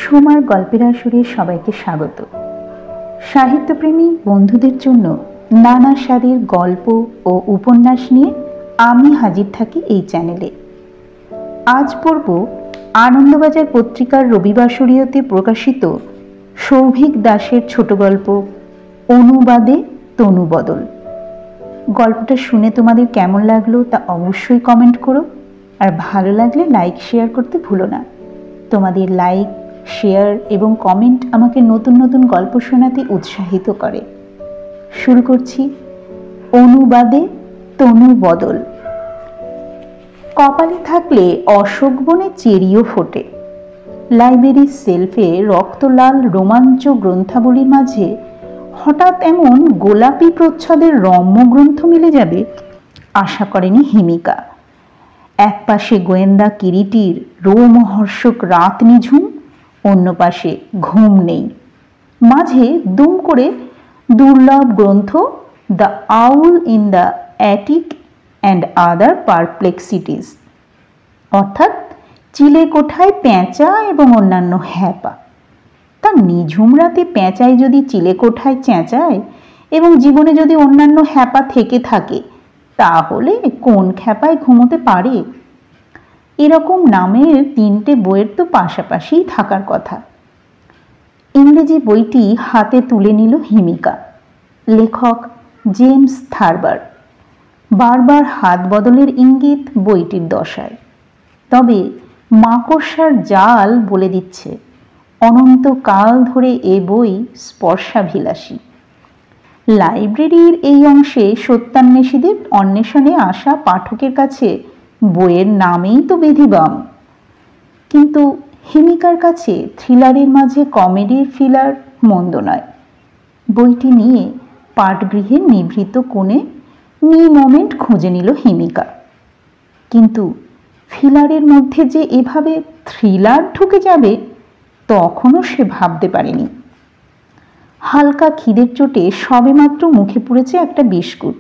সুমার গল্পের আসরে সবাইকে স্বাগত। সাহিত্যপ্রেমী বন্ধুদের জন্য নানা স্বাদের গল্প ও উপন্যাস নিয়ে আমি হাজির থাকি এই চ্যানেলে। আজ পড়ব আনন্দবাজার পত্রিকার রবিবাসরীয়তে প্রকাশিত সৌভিক দাসের ছোট গল্প অনুবাদে তনুবদল। গল্পটা শুনে তোমাদের কেমন লাগলো তা অবশ্যই কমেন্ট করো, আর ভালো লাগলে লাইক শেয়ার করতে ভুলো না। তোমাদের লাইক, শেয়ার এবং কমেন্ট আমাকে নতুন নতুন গল্প শোনাতে উৎসাহিত করে। শুরু করছি অনুবাদে তনুবদল। কপালে থাকলে অশোক বনে চেরিও ফোটে। লাইব্রেরির সেলফে রক্তলাল রোমাঞ্চ গ্রন্থাবলীর মাঝে হঠাৎ এমন গোলাপি প্রচ্ছদের রম্য গ্রন্থ মিলে যাবে আশা করেনি হিমিকা। এক পাশে গোয়েন্দা কিরিটির রোমহর্ষক রাত নিঝুম, অন্য পাশে ঘুম নেই, মাঝে দুম করে দুর্লভ গ্রন্থ the owl in the attic and other perplexities, অর্থাৎ চিলে কোঠায় পেঁচা এবং অন্যান্য হ্যাপা। তার নিঝুম রাতে পেঁচায় যদি চিলে কোঠায় চেঁচায় এবং জীবনে যদি অন্যান্য হ্যাপা থেকে থাকে, তাহলে কোন খ্যাপায় ঘুমোতে পারে? এরকম নামের 3টে বইয়ের তো পাশাপাশি থাকার কথা। ইংরেজি বইটি হাতে তুলে নিল হিমিকা। লেখক জেমস থারবার। বারবার হাত বদলের ইঙ্গিত বইটির দশায়। তবে মাকড়সার জাল বলে দিচ্ছে অনন্তকাল ধরে এ বই স্পর্শাভিলাষী। লাইব্রেরির এই অংশে সত্যান্বেষীদের অন্বেষণে আসা পাঠকের কাছে বইয়ের নামেই তো বিধিবাম। কিন্তু হিমিকার কাছে থ্রিলারের মাঝে কমেডির ফিলার মন্দ নয়। বইটি নিয়ে পাঠগৃহের নিভৃত কোণে মোমেন্ট খুঁজে নিল হিমিকা। কিন্তু ফিলারের মধ্যে যে এভাবে থ্রিলার ঢুকে যাবে তখনও সে ভাবতে পারেনি। হালকা খিদের চোটে সবেমাত্র মুখে পুড়েছে একটা বিস্কুট।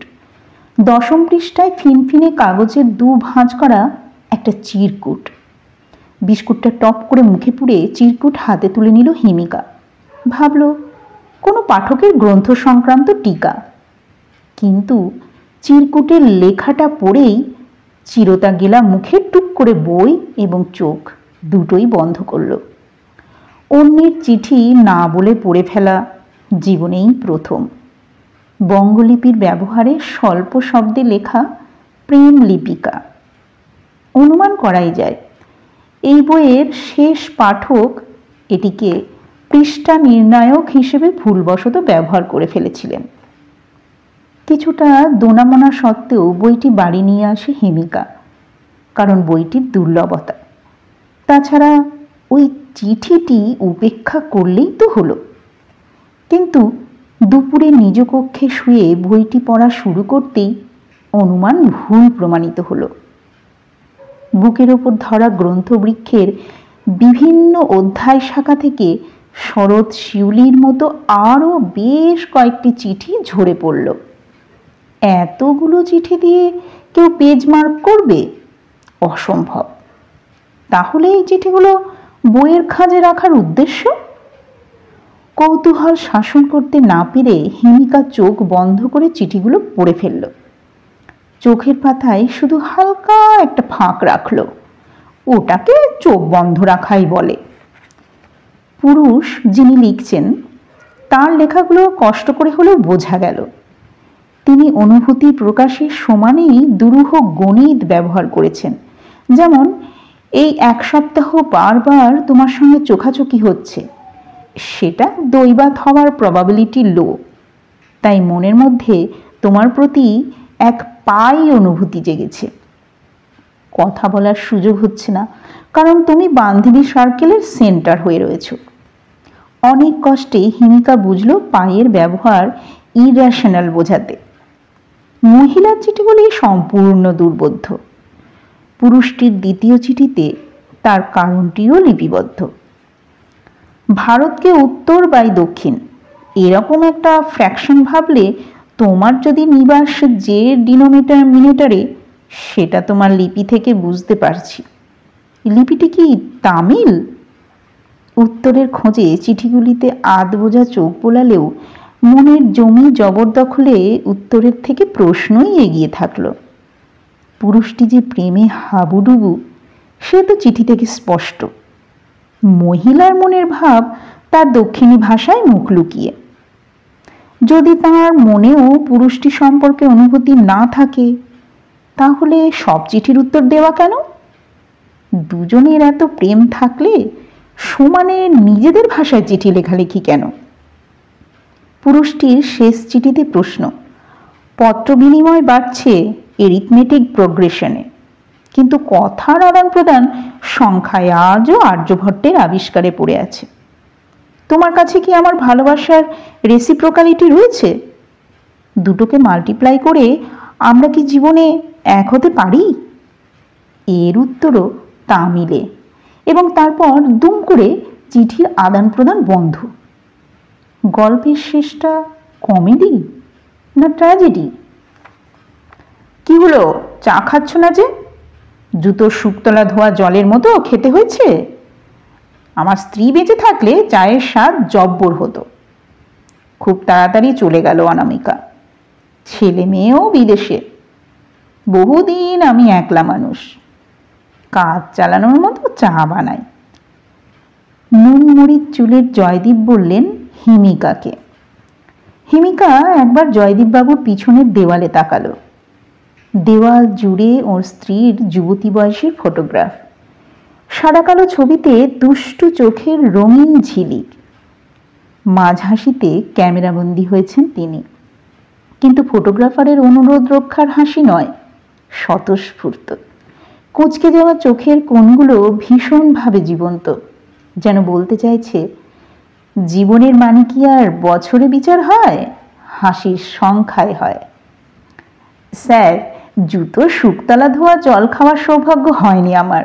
10ম পৃষ্ঠায় ফিনফিনে কাগজের 2 ভাঁজ করা একটা চিরকুট। বিস্কুটটা টপ করে মুখে পুড়ে চিরকুট হাতে তুলে নিল হিমিকা। ভাবল কোনো পাঠকের গ্রন্থ সংক্রান্ত টিকা। কিন্তু চিরকুটের লেখাটা পড়েই চিরতা গেলা মুখে টুক করে বই এবং চোখ দুটোই বন্ধ করল। অন্যের চিঠি না বলে পড়ে ফেলা জীবনেই প্রথম। বঙ্গলিপির ব্যবহারে স্বল্প শব্দে লেখা প্রেম লিপিকা। অনুমান করাই যায় এই বইয়ের শেষ পাঠক এটিকে পৃষ্ঠা নির্ণায়ক হিসেবে ভুলবশত ব্যবহার করে ফেলেছিলেন। কিছুটা দোনামোনা সত্ত্বেও বইটি বাড়ি নিয়ে আসে হিমিকা, কারণ বইটির দুর্লভতা। তাছাড়া ওই চিঠিটি উপেক্ষা করলেই তো হলো। কিন্তু দুপুরে নিজ কক্ষে শুয়ে বইটি পড়া শুরু করতেই অনুমান ভুল প্রমাণিত হলো। বুকের ওপর ধরা গ্রন্থবৃক্ষের বিভিন্ন অধ্যায় শাখা থেকে শরৎ শিউলির মতো আরও বেশ কয়েকটি চিঠি ঝরে পড়ল। এতগুলো চিঠি দিয়ে কেউ পেজ মার্ক করবে? অসম্ভব। তাহলে এই চিঠিগুলো বইয়ের খাঁজে রাখার উদ্দেশ্য? কৌতূহল শাসন করতে না পেরে হিমিকা চোখ বন্ধ করে চিঠিগুলো পড়ে ফেলল। চোখের পাতায় শুধু হালকা একটা ফাঁক রাখল। ওটাকে চোখ বন্ধ রাখাই বলে। পুরুষ যিনি লিখছেন তার লেখাগুলো কষ্ট করে হলেও বোঝা গেল। তিনি অনুভূতি প্রকাশের সমানেই দুরূহ গণিত ব্যবহার করেছেন। যেমন, এই 1 সপ্তাহ বারবার তোমার সঙ্গে চোখাচোখি হচ্ছে, সেটা দৈবাত হওয়ার প্রবাবিলিটি লো, তাই মনের মধ্যে তোমার প্রতি এক পাই অনুভূতি জেগেছে। কথা বলার সুযোগ হচ্ছে না, কারণ তুমি বান্ধবী সার্কেলের সেন্টার হয়ে রয়েছ। অনেক কষ্টে হিমিকা বুঝল পায়ের ব্যবহার ইরেশনাল বোঝাতে। মহিলার চিঠিগুলি সম্পূর্ণ দুর্বোধ্য। পুরুষটির দ্বিতীয় চিঠিতে তার কারণটিও লিপিবদ্ধ। ভারতকে উত্তর বাই দক্ষিণ এরকম একটা ফ্র্যাকশন ভাবলে তোমার যদি নিবাস যে ডিনোমিনেটরে, সেটা তোমার লিপি থেকে বুঝতে পারছি। লিপিটি কি তামিল? উত্তরের খোঁজে চিঠিগুলিতে আধ বোঝা চোখ বোলালেও মনের জমি জবরদখলে উত্তরের থেকে প্রশ্নই এগিয়ে থাকলো। পুরুষটি যে প্রেমে হাবুডুবু সে তো চিঠি থেকে স্পষ্ট। মহিলার মনের ভাব তার দক্ষিণী ভাষায় মুখ লুকিয়ে। যদি তার মনেও পুরুষটি সম্পর্কে অনুভূতি না থাকে তাহলে সব চিঠির উত্তর দেওয়া কেন? দুজনের এত প্রেম থাকলে সমানে নিজেদের ভাষায় চিঠি লেখালেখি কেন? পুরুষটির শেষ চিঠিতে প্রশ্ন। পত্র বিনিময় বাড়ছে এরিথমেটিক প্রোগ্রেশনে, কিন্তু কথার আদান প্রদান সংখ্যায় আজও আর্যভট্টের আবিষ্কারে পড়ে আছে। তোমার কাছে কি আমার ভালোবাসার রেসিপ্রোকালিটি রয়েছে? দুটোকে মাল্টিপ্লাই করে আমরা কি জীবনে এক হতে পারি? এর উত্তরও তা মিলে, এবং তারপর দুম করে চিঠির আদান প্রদান বন্ধ। গল্পের শেষটা কমেডি না ট্র্যাজেডি? কি হলো, চা খাচ্ছ না যে? জুতোর শুকতলা ধোয়া জলের মতো খেতে হয়েছে? আমার স্ত্রী বেঁচে থাকলে চায়ের স্বাদ জব্বর হতো। খুব তাড়াতাড়ি চলে গেল অনামিকা। ছেলে মেয়েও বিদেশে। বহুদিন আমি একলা মানুষ, কাজ চালানোর মতো চা বানাই। নুন মরিচ চুলের জয়দীপ বললেন হিমিকাকে। হিমিকা একবার জয়দীপবাবুর পিছনের দেওয়ালে তাকালো। দেওয়াল জুড়ে ওর স্ত্রীর যুবতী বয়সের ফটোগ্রাফ। সাদা কালো ছবিতে দুষ্টু চোখের রঙিন ঝিলিক। মাঝ হাসিতে ক্যামেরাবন্দি হয়েছেন তিনি, কিন্তু ফটোগ্রাফারের অনুরোধ রক্ষার হাসি নয়, স্বতঃস্ফূর্ত। কুঁচকে যাওয়া চোখের কোণগুলো ভীষণভাবে জীবন্ত, যেন বলতে চাইছে, জীবনের মানে কি আর বছরে বিচার হয়? হাসির সংখ্যায় হয়। স্যার, জুতোর শুকতলা ধোয়া জল খাওয়ার সৌভাগ্য হয়নি আমার,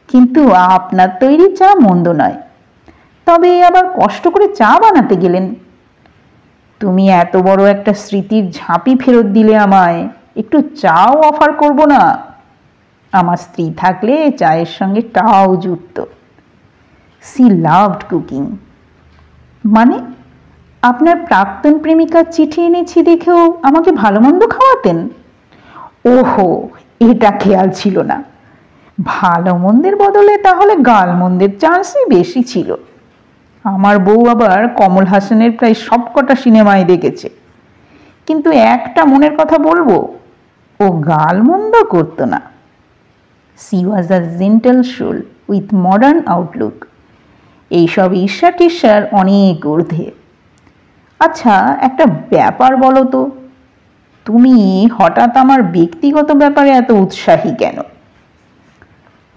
কিন্তু আপনার তৈরি চা মন্দ নয়। তবে আবার কষ্ট করে চা বানাতে গেলেন। তুমি এত বড় একটা স্মৃতির ঝাঁপি ফেরত দিলে আমায়, একটু চাও অফার করব না? আমার স্ত্রী থাকলে চায়ের সঙ্গে টাও জুটত। C loved cooking. মানে আপনার প্রাক্তন প্রেমিকার চিঠি এনেছি দেখেও আমাকে ভালো মন্দ খাওয়াতেন? ওহো, এটা খেয়াল ছিল না। ভালো মন্দের বদলে তাহলে গাল মন্দের চান্সই বেশি ছিল। আমার বউ আবার কমল হাসানের প্রায় সবকটা সিনেমায় দেখেছে, কিন্তু একটা মনের কথা বলবো, ও গাল মন্দ করতো না। She was a gentle soul with modern outlook. এইসব ঈর্ষা টির্ষার অনেক ঊর্ধ্বে। আচ্ছা, একটা ব্যাপার বলো তো, তুমি হঠাৎ আমার ব্যক্তিগত ব্যাপারে এত উৎসাহী কেন?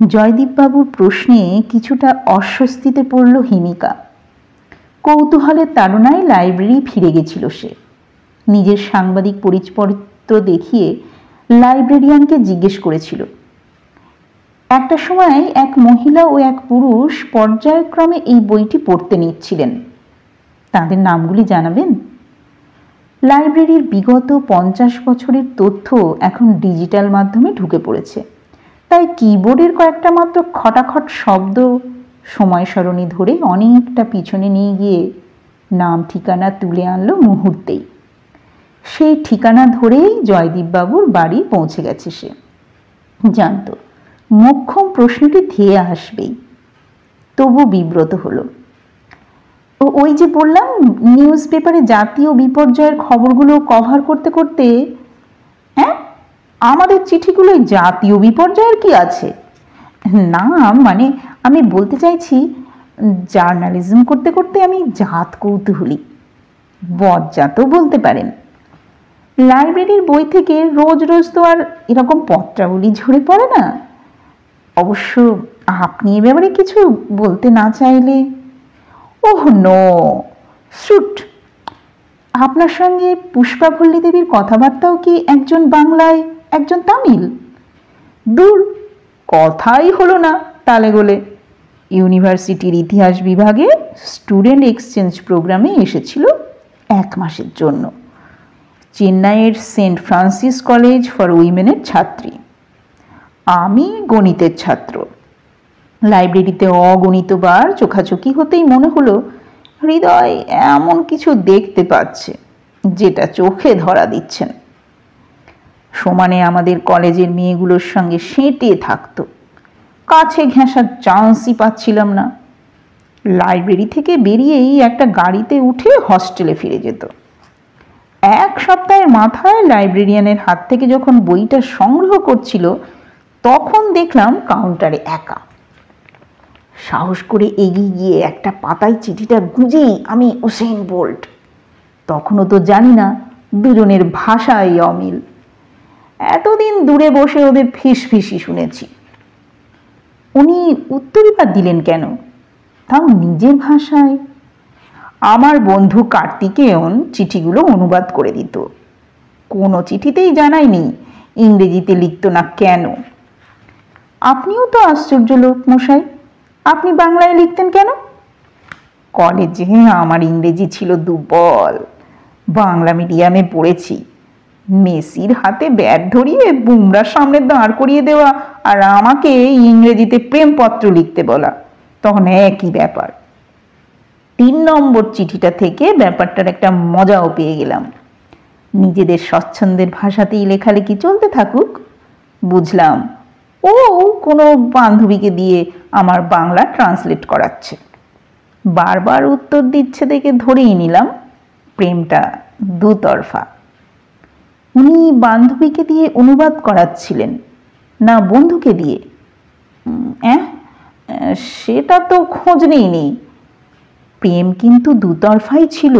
জয়দীপবাবুর প্রশ্নে কিছুটা অস্বস্তিতে পড়ল হিমিকা। কৌতূহলের তাড়নায় লাইব্রেরি ফিরে গেছিল সে। নিজের সাংবাদিক পরিচয়পত্র দেখিয়ে লাইব্রেরিয়ানকে জিজ্ঞেস করেছিল। একটা সময় এক মহিলা ও এক পুরুষ পর্যায়ক্রমে এই বইটি পড়তে নিচ্ছিলেন। তাদের নামগুলি জানাবেন? লাইব্রেরির বিগত 50 বছরের তথ্য এখন ডিজিটাল মাধ্যমে ঢুকে পড়েছে, তাই কিবোর্ডের কয়েকটা মাত্র খটাখট শব্দ সময় সরণি ধরে অনেকটা পিছনে নিয়ে গিয়ে নাম ঠিকানা তুলে আনলো মুহূর্তেই। সেই ঠিকানা ধরেই জয়দীপবাবুর বাড়ি পৌঁছে গেছে সে। জানত মোক্ষম প্রশ্নটি ধেয়ে আসবেই, তবু বিব্রত হলো। ওই যে বললাম, নিউজ পেপারে জাতীয় বিপর্যয়ের খবরগুলো কভার করতে করতে, হ্যাঁ, আমাদের চিঠিগুলোই জাতীয় বিপর্যয়ের কি আছে? না, মানে আমি বলতে চাইছি, জার্নালিজম করতে করতে আমি জাত কৌতূহলী, বজ্জাতও বলতে পারেন। লাইব্রেরির বই থেকে রোজ রোজ তো আর এরকম পত্রাবলী ঝরে পড়ে না। অবশ্য আপনি এ ব্যাপারে কিছু বলতে না চাইলে। Oh no, shoot. আপনার সঙ্গে পুষ্পাভল্লী দেবীর কথাবার্তাও কি একজন বাংলায় একজন তামিল? দূর, কথাই হলো না তালে গোলে। ইউনিভার্সিটির ইতিহাস বিভাগে স্টুডেন্ট এক্সচেঞ্জ প্রোগ্রামে এসেছিল 1 মাসের জন্য। চেন্নাইয়ের সেন্ট ফ্রান্সিস কলেজ ফর উইমেনের ছাত্রী। আমি গণিতের ছাত্র। লাইব্রেরিতে অগণিতবার চোখাচোখি হতেই মনে হলো হৃদয় এমন কিছু দেখতে পাচ্ছে যেটা চোখে ধরা দিচ্ছেন। সমানে আমাদের কলেজের মেয়েগুলোর সঙ্গে সেঁটে থাকতো, কাছে ঘেঁষার চান্সই পাচ্ছিলাম না। লাইব্রেরি থেকে বেরিয়েই একটা গাড়িতে উঠে হস্টেলে ফিরে যেত। এক সপ্তাহের মাথায় লাইব্রেরিয়ানের হাত থেকে যখন বইটা সংগ্রহ করছিল তখন দেখলাম কাউন্টারে একা। সাহস করে এগিয়ে গিয়ে একটা পাতায় চিঠিটা গুঁজেই আমি উসেইন বোল্ট। তখনও তো জানি না দুজনের ভাষাই অমিল। এতদিন দূরে বসে ওদের ফিসফিসি শুনেছি। উনি উত্তরীবার দিলেন কেন, তাও নিজের ভাষায়? আমার বন্ধু কার্তিকেয়ন চিঠিগুলো অনুবাদ করে দিত। কোনো চিঠিতেই জানায়নি ইংরেজিতে লিখত না কেন। আপনিও তো আশ্চর্য লোক মশাই, আপনি বাংলায় লিখতেন কেন? কলেজে আমার ইংরেজি ছিল দুর্বল, বাংলা মিডিয়ামে পড়েছি। মেসির হাতে ব্যাট ধরিয়ে বুমরার সামনে দাঁড় করিয়ে দেওয়া আর আমাকে ইংরেজিতে প্রেমপত্র লিখতে বলা তখন একই ব্যাপার। 3 নম্বর চিঠিটা থেকে ব্যাপারটার একটা মজাও পেয়ে গেলাম। নিজেদের স্বচ্ছন্দের ভাষাতেই লেখালেখি চলতে থাকুক, বুঝলাম ও কোনো বান্ধবীকে দিয়ে আমার বাংলা ট্রান্সলেট করাচ্ছে। বারবার উত্তর দিচ্ছে দেখে ধরেই নিলাম প্রেমটা দুতরফা। উনি বান্ধবীকে দিয়ে অনুবাদ করাচ্ছিলেন না বন্ধুকে দিয়ে? সেটা তো খোঁজ নেই। প্রেম কিন্তু দুতরফাই ছিল।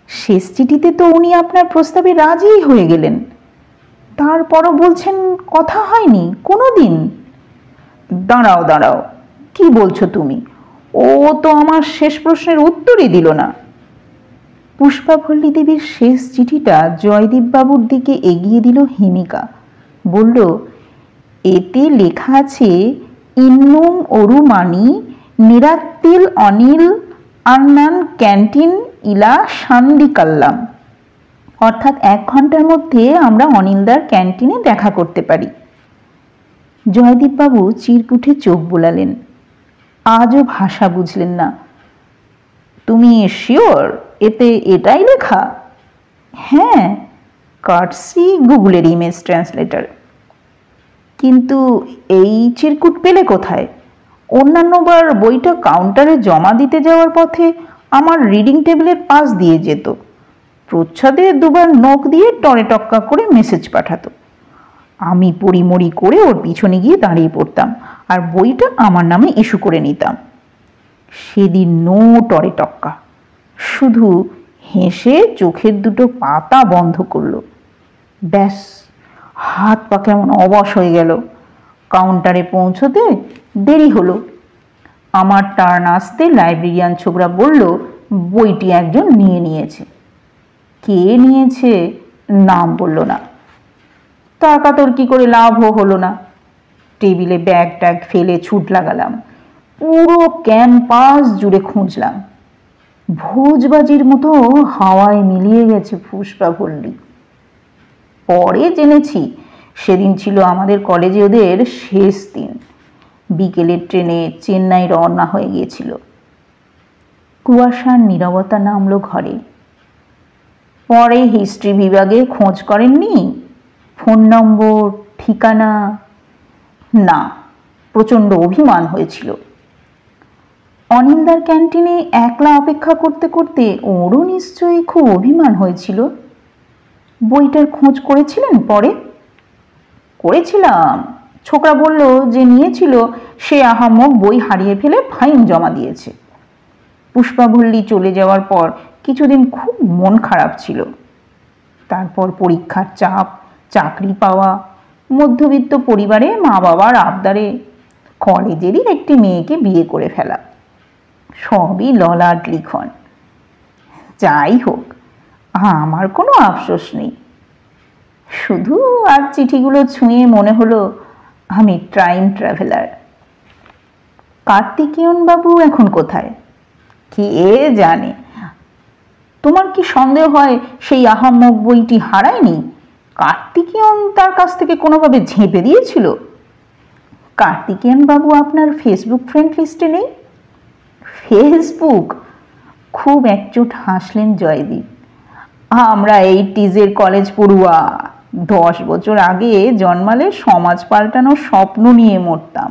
শেষ চিঠিতে তো উনি আপনার প্রস্তাবে রাজিই হয়ে গেলেন, তারপরও বলছেন কথা হয়নি কোনো দিন। দাঁড়াও, কি বলছো তুমি? ও তো আমার শেষ প্রশ্নের উত্তরই দিল না। পুষ্পাভল্লী দেবীর শেষ চিঠিটা জয়দীপবাবুর দিকে এগিয়ে দিল হিমিকা। বলল, এতে লেখা আছে ইন্নুম অরুমানি নিরাত্তিল অনিল আন্নান ক্যান্টিন ইলা শান্দিকাল্লাম। অর্থাৎ 1 ঘন্টার মধ্যে আমরা অনিলদার ক্যান্টিনে দেখা করতে পারি। জয়দীপবাবু চিরকুটে চোখ বোলালেন, আজও ভাষা বুঝলেন না। তুমি শিওর এতে এটাই লেখা? হ্যাঁ, কার্টসি গুগলের ইমেজ ট্রান্সলেটর। কিন্তু এই চিরকুট পেলে কোথায়? অন্যান্যবার বইটা কাউন্টারে জমা দিতে যাওয়ার পথে আমার রিডিং টেবিলের পাশ দিয়ে যেত, প্রচ্ছদে 2বার নখ দিয়ে টরে টক্কা করে মেসেজ পাঠাতো। আমি পড়িমড়ি করে ওর পিছনে গিয়ে দাঁড়িয়ে পড়তাম আর বইটা আমার নামে ইস্যু করে নিতাম। সেদিন নো টরে টক্কা, শুধু হেসে চোখের দুটো পাতা বন্ধ করলো। ব্যাস, হাত পা কেমন অবশ হয়ে গেল। কাউন্টারে পৌঁছতে দেরি হলো। আমার টার্ন আসতে লাইব্রেরিয়ান ছোকরা বলল বইটি একজন নিয়েছে। কে নিয়েছে নাম বলল না। তর্কাতর্কি করে লাভও হলো না। টেবিলে ব্যাগ ট্যাগ ফেলে ছুট লাগালাম। পুরো ক্যাম্পাস জুড়ে খুঁজলাম। ভোজবাজির মতো হাওয়ায় মিলিয়ে গেছে পুষ্পাভল্লী। পরে জেনেছি সেদিন ছিল আমাদের কলেজে ওদের শেষ দিন। বিকেলের ট্রেনে চেন্নাই রওনা হয়ে গিয়েছিল। কুয়াশার নীরবতা নামলো ঘরে। পরে হিস্ট্রি বিভাগে খোঁজ করেননি? ফোন নম্বর, ঠিকানা? না, প্রচণ্ড অভিমান হয়েছিল। অনিন্দার ক্যান্টিনে একলা অপেক্ষা করতে করতে ওরও নিশ্চয়ই খুব অভিমান হয়েছিল। বইটার খোঁজ করেছিলেন পরে? করেছিলাম। ছোকরা বলল যে নিয়েছিল সে আহামক বই হারিয়ে ফেলে ফাইন জমা দিয়েছে। পুষ্পাভল্লী চলে যাওয়ার পর কিছুদিন খুব মন খারাপ ছিল। তারপর পরীক্ষার চাপ, চাকরি পাওয়া, মধ্যবিত্ত পরিবারে মা বাবার আবদারে কলেজেরই একটি মেয়েকে বিয়ে করে ফেলা, সবই ললাট লিখন। যাই হোক, আমার কোনো আফসোস নেই। শুধু আজ চিঠিগুলো ছুঁয়ে মনে হলো আমি টাইম ট্রাভেলার। কার্তিকেয়ন বাবু এখন কোথায় কে জানে। তোমার কি সন্দেহ হয় সেই আহাম্মক বইটি হারায়নি? কার্তিকেয়ন তার কাছ থেকে কোনোভাবে ঝেঁপে দিয়েছিল? কার্তিকেয়ন বাবু আপনার ফেসবুক ফ্রেন্ড লিস্টে নেই? ফেসবুক? খুব একচোট হাসলেন জয়দীপ। আমরা 80s কলেজ পড়ুয়া, 10 বছর আগে জন্মালে সমাজ পাল্টানোর স্বপ্ন নিয়ে মরতাম,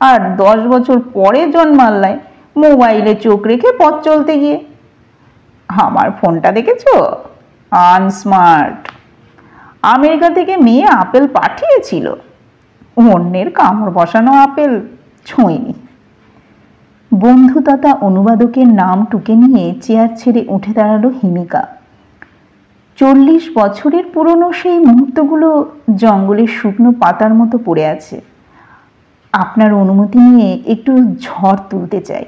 আর 10 বছর পরে জন্মাল্লায় মোবাইলে চোখ রেখে পথ চলতে গিয়ে। আমার ফোনটা দেখেছো? আনস্মার্ট। আমেরিকা থেকে মেয়ে আপেল পাঠিয়েছিল, অন্যের কামড় বসানো আপেল ছুঁইনি। বন্ধু তথা অনুবাদকের নাম টুকে নিয়ে চেয়ার ছেড়ে উঠে দাঁড়ালো হিমিকা। 40 বছরের পুরনো সেই মুহূর্তগুলো জঙ্গলের শুকনো পাতার মতো পড়ে আছে। আপনার অনুমতি নিয়ে একটু ঝড় তুলতে চাই।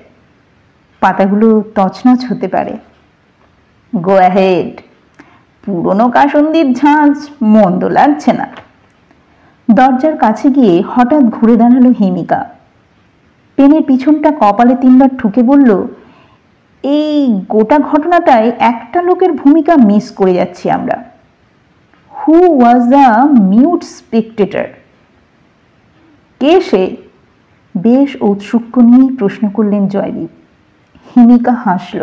পাতাগুলো তছনছ হতে পারে। Go ahead. পুরনো কাসন্দির ঝাঁঝ মন্দ লাগছে না। দরজার কাছে গিয়ে হঠাৎ ঘুরে দাঁড়ালো হিমিকা। পেনের পিছনটা কপালে 3বার ঠুকে বলল, এই গোটা ঘটনাটায় একটা লোকের ভূমিকা মিস করে যাচ্ছি আমরা। হু ওয়াজ দ্য মিউট স্পেকটেটর? কে সে? বেশ ঔৎসুক্য নিয়েই প্রশ্ন করলেন জয়দীপ। হিমিকা হাসল,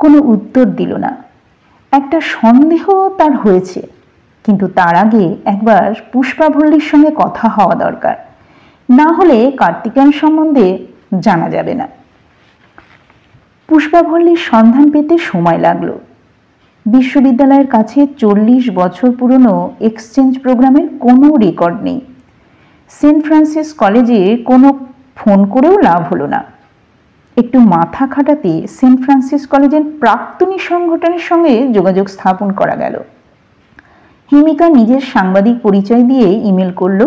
কোনো উত্তর দিল না। একটা সন্দেহ তার হয়েছে, কিন্তু তার আগে একবার পুষ্পাভল্লির সঙ্গে কথা হওয়া দরকার, না হলে কার্তিকেয়ন সম্বন্ধে জানা যাবে না। পুষ্পাভল্লির সন্ধান পেতে সময় লাগলো। বিশ্ববিদ্যালয়ের কাছে 40 বছর পুরনো এক্সচেঞ্জ প্রোগ্রামের কোনো রেকর্ড নেই। সেন্ট ফ্রান্সিস কলেজে কোনো ফোন করেও লাভ হলো না। একটু মাথা খাটাতে সেন্ট ফ্রান্সিস কলেজের প্রাক্তনী সংগঠনের সঙ্গে যোগাযোগ স্থাপন করা গেল। হিমিকা নিজের সাংবাদিক পরিচয় দিয়ে ইমেল করল,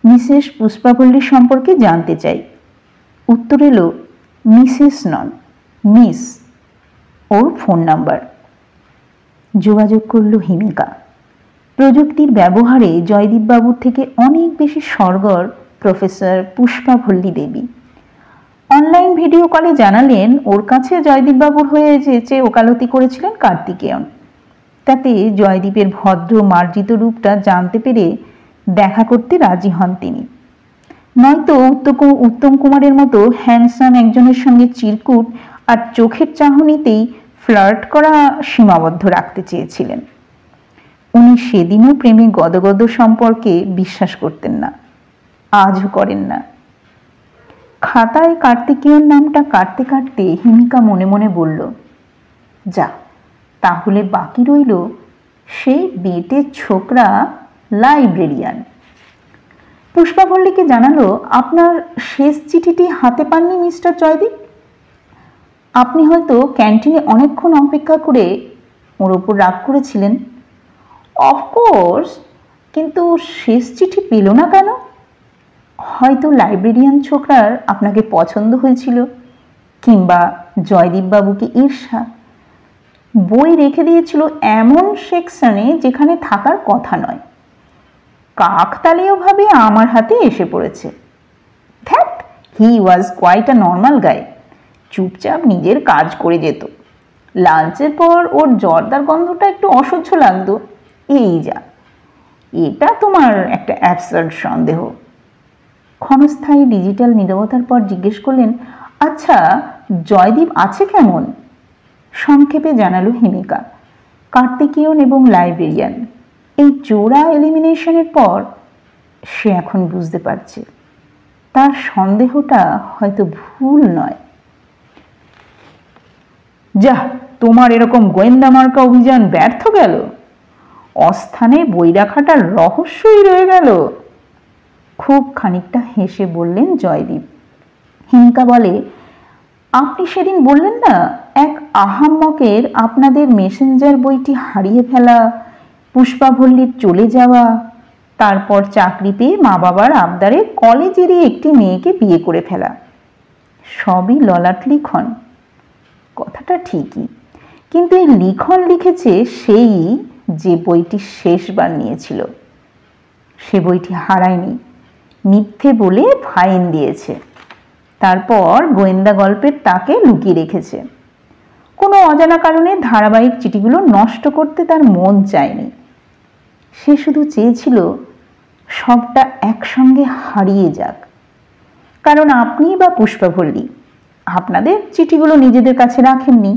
মিসেস পুষ্পাভল্লির সম্পর্কে জানতে চাই। উত্তর এলো, মিসেস নন, মিস, ওর ফোন নাম্বার। যোগাযোগ করল হিমিকা। প্রযুক্তির ব্যবহারে জয়দীপবাবুর থেকে অনেক বেশি সরগর প্রফেসর পুষ্পাভল্লি দেবী। অনলাইন ভিডিও কলে জানালেন ওর কাছে জয়দীপবাবুর হয়ে যে ওকালতি করেছিলেন কার্তিকেয়ন। তাতে জয়দীপের ভদ্র মার্জিত রূপটা জানতে পেরে দেখা করতে রাজি হন তিনি। নয়তো উত্তম কুমারের মতো হ্যান্ডসাম একজনের সঙ্গে চিরকুট আর চোখের চাহনিতেই ফ্লার্ট করা সীমাবদ্ধ রাখতে চেয়েছিলেন। উনি সেদিনও প্রেমে গদগদ সম্পর্কে বিশ্বাস করতেন না, আজও করেন না। খাতায় কার্তিকেয়ন নামটা কাটতে কাটতে হিমিকা মনে মনে বলল, যা, তাহলে বাকি রইল সেই বেটে ছোকরা লাইব্রেরিয়ান। পুষ্পাভল্লিকে জানালো, আপনার শেষ চিঠিটি হাতে পাননি মিস্টার জয়দীপ? আপনি হয়তো ক্যান্টিনে অনেকক্ষণ অপেক্ষা করে ওর ওপর রাগ করেছিলেন। অফকোর্স, কিন্তু শেষ চিঠি পেল না কেন? হয়তো লাইব্রেরিয়ান ছোকরার আপনাকে পছন্দ হয়েছিল, কিংবা জয়দীপবাবুকে ঈর্ষা। বই রেখে দিয়েছিল এমন সেকশনে যেখানে থাকার কথা নয়। কাকতালীয়ভাবে আমার হাতে এসে পড়েছে। That he was quite a normal guy. চুপচাপ নিজের কাজ করে যেত। লাঞ্চের পর ওর জর্দার গন্ধটা একটু অসহ্য লাগতো, এই যা। এটা তোমার একটা অ্যাবসার্ড সন্দেহ। ক্ষণস্থায়ী ডিজিটাল নীরবতার পর জিজ্ঞেস করলেন, আচ্ছা জয়দীপ আছে কেমন? সংক্ষেপে জানালো হিমিকা। কার্তিকেয়ন এবং লাইব্রেরিয়ান, এই জোড়া এলিমিনেশনের পর সে এখন বুঝতে পারছে তার সন্দেহটা হয়তো ভুল নয়। যা, তোমার এরকম গোয়েন্দা মার্কা অভিযান ব্যর্থ গেল। অস্থানে বই রাখাটার রহস্যই রয়ে গেল। খুব খানিকটা হেসে বললেন জয়দীপ। হিমিকা বলে, আপনি সেদিন বললেন না এক আহাম্মকের আপনাদের মেসেঞ্জার বইটি হারিয়ে ফেলা, পুষ্পাভল্লির চলে যাওয়া, তারপর চাকরি পেয়ে মা বাবার আবদারে কলেজেরই একটি মেয়েকে বিয়ে করে ফেলা, সবই ললাট লিখন। কথাটা ঠিকই, কিন্তু এই লিখন লিখেছে সেই যে বইটি শেষবার নিয়েছিল। সে বইটি হারায়নি, মিথ্যে বলে ফাইন দিয়েছে, তারপর গোয়েন্দা গল্পের তাকে লুকিয়ে রেখেছে। কোনো অজানা কারণে ধারাবাহিক চিঠিগুলো নষ্ট করতে তার মন চায়নি। সে শুধু চেয়েছিল সবটা একসঙ্গে হারিয়ে যাক। কারণ আপনি বা পুষ্পাভল্লী আপনাদের চিঠিগুলো নিজেদের কাছে রাখেননি,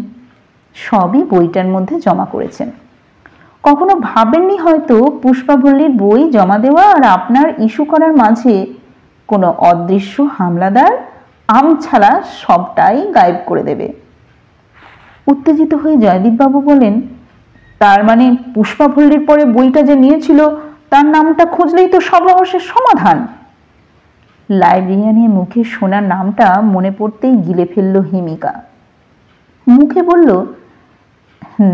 সবই বইটার মধ্যে জমা করেছেন। কখনো ভাবেননি হয়তো পুষ্পাভল্লীর বই জমা দেওয়া আর আপনার ইস্যু করার মাঝে কোনো অদৃশ্য হামলাদার আমছাড়া সবটাই গায়েব করে দেবে। উত্তেজিত হয়ে জয়দীপবাবু বলেন, তার মানে পুষ্পাভল্লীর পরে বইটা যে নিয়েছিল তার নামটা খুঁজলেই তো সব রহস্যের সমাধান। লাইব্রেরিয়ানের মুখে শোনা নামটা মনে পড়তেই গিলে ফেলল হিমিকা। মুখে বলল,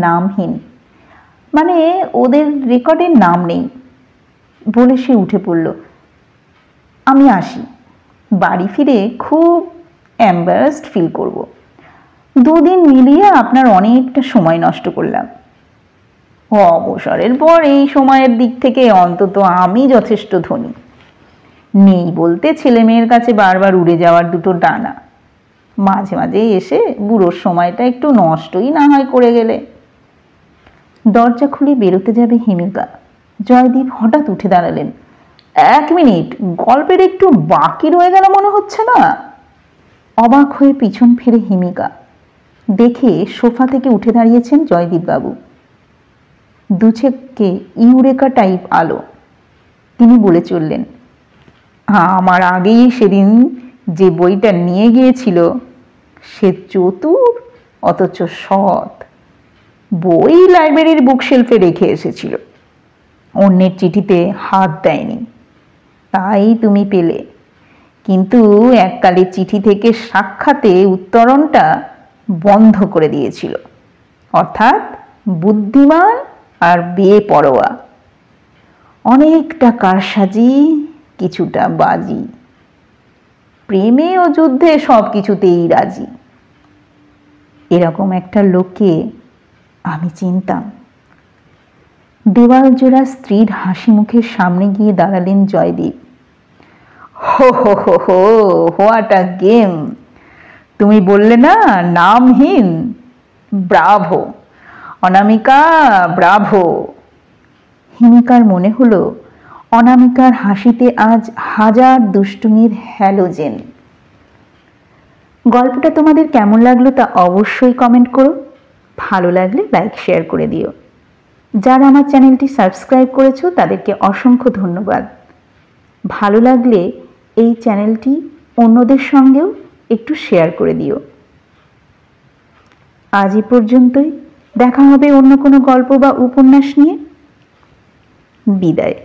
নামহীন, মানে ওদের রেকর্ডে নাম নেই। বলে সে উঠে পড়ল। আমি আসি, বাড়ি ফিরে খুব এম্বারাসড ফিল করব। দুদিন মিলিয়ে আপনার অনেকটা সময় নষ্ট করলাম। অবসরের পর এই সময়ের দিক থেকে অন্তত আমি যথেষ্ট ধনী। নেই বলতে ছেলে মেয়ের কাছে বারবার উড়ে যাওয়ার দুটো ডানা। মাঝে মাঝে এসে বুড়োর সময়টা একটু নষ্টই না হয় করে গেলে। দরজা খুলে বেরোতে যাবে হিমিকা, জয়দীপ হঠাৎ উঠে দাঁড়ালেন। 1 মিনিট, গল্পের একটু বাকি রয়ে গেল মনে হচ্ছে না? অবাক হয়ে পিছন ফিরে হিমিকা দেখে সোফা থেকে উঠে দাঁড়িয়েছেন জয়দীপবাবু। দুচেককে ইউরেকা টাইপ আলো। তিনি বলে চললেন, আমার আগেই সেদিন যে বইটা নিয়ে গিয়েছিল সে চতুর অথচ সৎ। বই লাইব্রেরির বুকশেলফে রেখে এসেছিল, অন্যের চিঠিতে হাত দেয়নি, তাই তুমি পেলে। কিন্তু এককালে চিঠি থেকে সাক্ষাতে উত্তরণটা বন্ধ করে দিয়েছিল। অর্থাৎ বুদ্ধিমান আর বেপরোয়া। অনেকটা কারসাজি, কিছুটা বাজি। প্রেমে ও যুদ্ধে সব কিছুতেই রাজি। এরকম একটা লোককে আমি চিনতাম। দেওয়াল জোড়া স্ত্রীর হাসি মুখের সামনে গিয়ে দাঁড়ালেন জয়দীপ। হো হো হো হো, হোয়াট আ গেম! তুমি বললে না নামহীন? ব্রাভো অনামিকা, ব্রাভো। হিমিকার মনে হলো অনামিকার হাসিতে আজ হাজার দুষ্টুমির হ্যালোজেন। গল্পটা তোমাদের কেমন লাগলো তা অবশ্যই কমেন্ট করো। ভালো লাগলে লাইক শেয়ার করে দিও। যারা আমার চ্যানেলটি সাবস্ক্রাইব করেছো তাদেরকে অসংখ্য ধন্যবাদ। ভালো লাগলে এই চ্যানেলটি অন্যদের সঙ্গেও একটু শেয়ার করে দিও। আজ এই পর্যন্তই। দেখা হবে অন্য কোনো গল্প বা উপন্যাস নিয়ে। বিদায়।